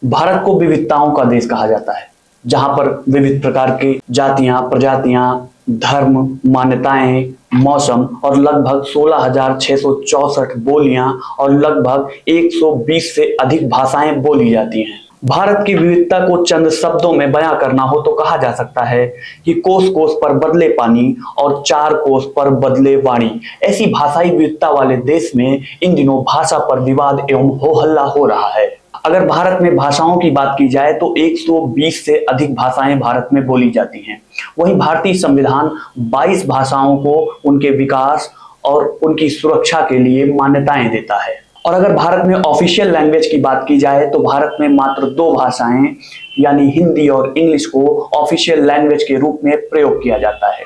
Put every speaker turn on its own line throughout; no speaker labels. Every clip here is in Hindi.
भारत को विविधताओं का देश कहा जाता है, जहां पर विविध प्रकार की जातियां, प्रजातियां, धर्म, मान्यताएं, मौसम और लगभग 16,664 बोलियां और लगभग 120 से अधिक भाषाएं बोली जाती हैं। भारत की विविधता को चंद शब्दों में बयां करना हो तो कहा जा सकता है कि कोस कोस पर बदले पानी और चार कोस पर बदले वाणी। ऐसी भाषाई विविधता वाले देश में इन दिनों भाषा पर विवाद एवं हो हल्ला हो रहा है। अगर भारत में भाषाओं की बात की जाए तो 120 से अधिक भाषाएं भारत में बोली जाती हैं। वहीं भारतीय संविधान 22 भाषाओं को उनके विकास और उनकी सुरक्षा के लिए मान्यताएं देता है। और अगर भारत में ऑफिशियल लैंग्वेज की बात की जाए तो भारत में मात्र 2 भाषाएं यानी हिंदी और इंग्लिश को ऑफिशियल लैंग्वेज के रूप में प्रयोग किया जाता है।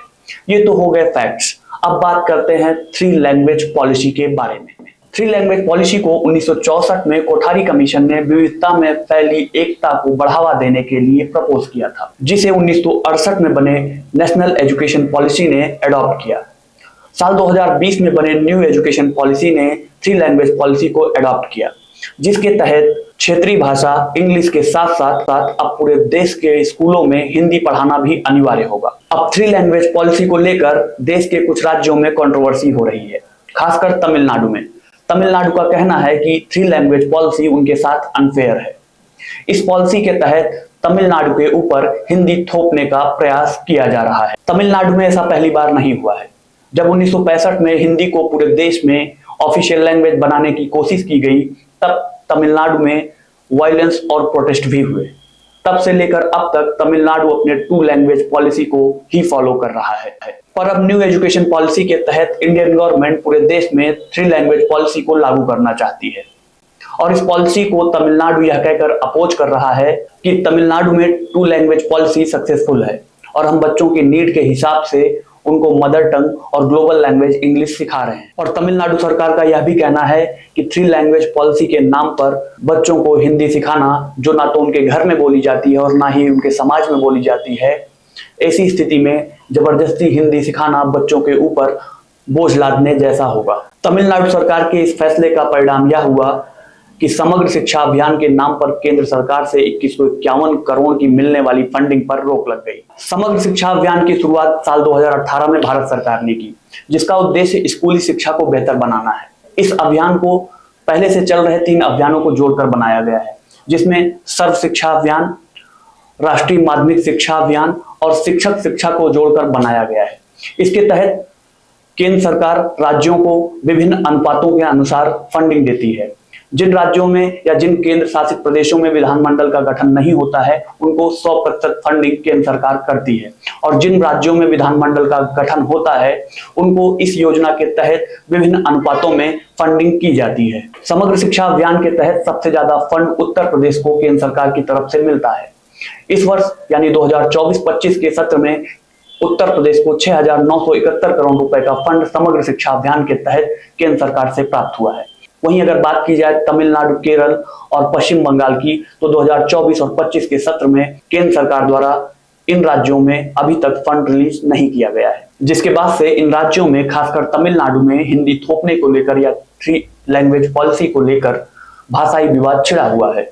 ये तो हो गए फैक्ट्स। अब बात करते हैं 3 लैंग्वेज पॉलिसी के बारे में। 3 लैंग्वेज पॉलिसी को 1964 में कोठारी कमीशन ने विविधता में फैली एकता को बढ़ावा देने के लिए प्रपोज किया था, जिसे 1968 में बने नेशनल एजुकेशन पॉलिसी ने अडॉप्ट किया। साल 2020 में बने न्यू एजुकेशन पॉलिसी ने 3 लैंग्वेज पॉलिसी को अडॉप्ट किया, जिसके तहत क्षेत्रीय भाषा इंग्लिश के साथ साथ अब पूरे देश के स्कूलों में हिंदी पढ़ाना भी अनिवार्य होगा। अब 3 लैंग्वेज पॉलिसी को लेकर देश के कुछ राज्यों में कंट्रोवर्सी हो रही है, खासकर तमिलनाडु में। तमिलनाडु का कहना है कि 3 लैंग्वेज पॉलिसी उनके साथ अनफेयर है। इस पॉलिसी के तहत तमिलनाडु के ऊपर हिंदी थोपने का प्रयास किया जा रहा है। तमिलनाडु में ऐसा पहली बार नहीं हुआ है। जब 1965 में हिंदी को पूरे देश में ऑफिशियल लैंग्वेज बनाने की कोशिश की गई, तब तमिलनाडु में वायलेंस और प्रोटेस्ट भी हुए। तब से लेकर अब तक तमिलनाडु अपने 2 लैंग्वेज पॉलिसी को ही फॉलो कर रहा है। पर अब न्यू एजुकेशन पॉलिसी के तहत इंडियन गवर्नमेंट पूरे देश में 3 लैंग्वेज पॉलिसी को लागू करना चाहती है। और इस पॉलिसी को तमिलनाडु यह कहकर अपोज कर रहा है कि तमिलनाडु में 2 लैंग्वेज पॉलिसी सक्सेसफुल है और हम बच्चों की नीड के हिसाब से उनको मदर टंग और ग्लोबल लैंग्वेज इंग्लिश सिखा रहे हैं। और तमिलनाडु सरकार का यह भी कहना है कि 3 लैंग्वेज पॉलिसी के नाम पर बच्चों को हिंदी सिखाना, जो ना तो उनके घर में बोली जाती है और ना ही उनके समाज में बोली जाती है, ऐसी स्थिति में जबरदस्ती हिंदी सिखाना बच्चों के ऊपर बोझ लादने जैसा होगा। तमिलनाडु सरकार के इस फैसले का परिणाम यह हुआ कि समग्र शिक्षा अभियान के नाम पर केंद्र सरकार से 2151 करोड़ की मिलने वाली फंडिंग पर रोक लग गई। समग्र शिक्षा अभियान की शुरुआत साल 2018 में भारत सरकार ने की, जिसका उद्देश्य स्कूली शिक्षा को बेहतर बनाना है। इस अभियान को पहले से चल रहे 3 अभियानों को जोड़कर बनाया गया है, जिसमें सर्व शिक्षा अभियान, राष्ट्रीय माध्यमिक शिक्षा अभियान और शिक्षक शिक्षा को जोड़कर बनाया गया है। इसके तहत केंद्र सरकार राज्यों को विभिन्न अनुपातों के अनुसार फंडिंग देती है। जिन राज्यों में या जिन केंद्र शासित प्रदेशों में विधानमंडल का गठन नहीं होता है, उनको 100% फंडिंग केंद्र सरकार करती है। और जिन राज्यों में विधानमंडल का गठन होता है, उनको इस योजना के तहत विभिन्न अनुपातों में फंडिंग की जाती है। समग्र शिक्षा अभियान के तहत सबसे ज्यादा फंड उत्तर प्रदेश को केंद्र सरकार की तरफ से मिलता है। इस वर्ष यानी 2024-25 के सत्र में उत्तर प्रदेश को 6,971 करोड़ रुपए का फंड समग्र शिक्षा अभियान के तहत केंद्र सरकार से प्राप्त हुआ है। वहीं अगर बात की जाए तमिलनाडु, केरल और पश्चिम बंगाल की, तो 2024 और 25 के सत्र में केंद्र सरकार द्वारा इन राज्यों में अभी तक फंड रिलीज नहीं किया गया है, जिसके बाद से इन राज्यों में खासकर तमिलनाडु में हिंदी थोपने को लेकर या 3 लैंग्वेज पॉलिसी को लेकर भाषाई विवाद छिड़ा हुआ है।